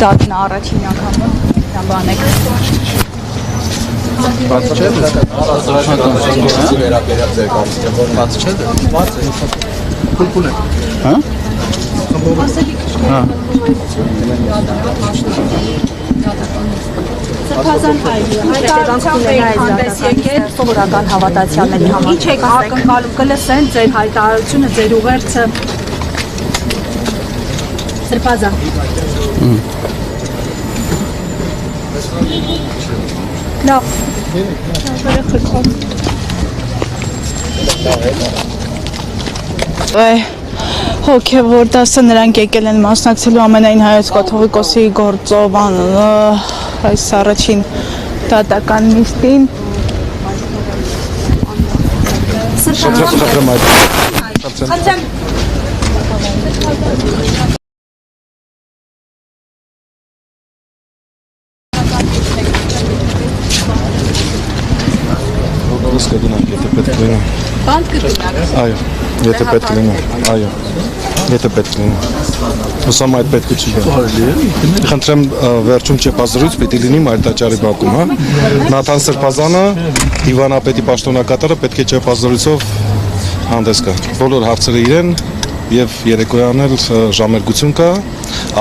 դատն է առաջին անգամը բանեք։ Բաց չէ՞ Բաց չէ՞ Փուլփուլ է։ Հա։ Հա։ Սրբազան հայտարարությամբ հանդես եկել սովորական հավատացյալների համար։ Ինչ եք ակնկալում կլսեն ձեր հայտարարությունը, ձեր ուղերձը։ Սրբազան։ Լավ։ Հոգևոր դասը նրանք եկել են մասնակցելու ամենայն հայոց կաթողիկոսի գործով այս առաջին դատական նիստին։ Կգնանք, եթե պետք լինի։ Բանտ կգնանք։ Այո, եթե պետք լինի, այո, եթե պետք լինի։ Ուսամ այդ պետք չի գնա։ Խնդրեմ վերջում չեպազրույց պիտի լինի Մայրտաճարի բակում, հա։ Նաթան Սրբազանը, Հիվանապետի պաշտոնակատարը պետք է չեպազրույցով հանդես գա։ Բոլոր հարցերը իրեն եւ երեկոյան էլ ժամերգություն կա,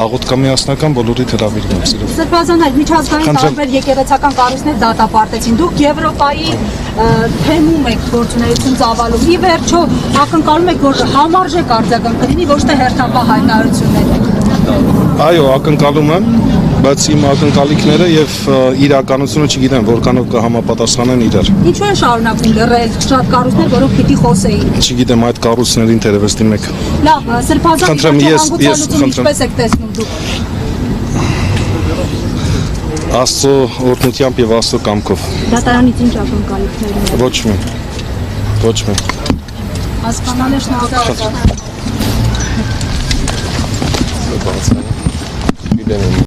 աղոթքա միասնական բոլորիդ հրավիրում եմ սիրով։ Սրբազան հայ միջազգային տարբեր եկեղեցական կառույցներ դատապարտեցին։ Դուք Եվրոպայի թեմում եք գործունեություն ծավալում։ Ի վերջո ակնկալում եք, որ համարժեք արձագանք կլինի, ոչ թե հերթապահ հայտարարություններ։ Այո, ակնկալում եմ, բայց իմ ակնկալիքները եւ իրականությունը չգիտեմ որքանով կհամապատասխանեն իրար։ Ինչու են շարունակվում լռել շատ կառույցներ, որոնք պիտի խոսեին։ Չգիտեմ այդ կառույցներին թերևս դիմեք։ Լավ, Սրբազան ինչպես եք տեսնում դուք։ Աստծո օրհնությամբ եւ Աստծո կամքով։ Դատարանից ինչ ակնկալիքներ ունեք։ Ոչ մի։ Ոչ մի։ Հասկանալի շնորհակալ եմ։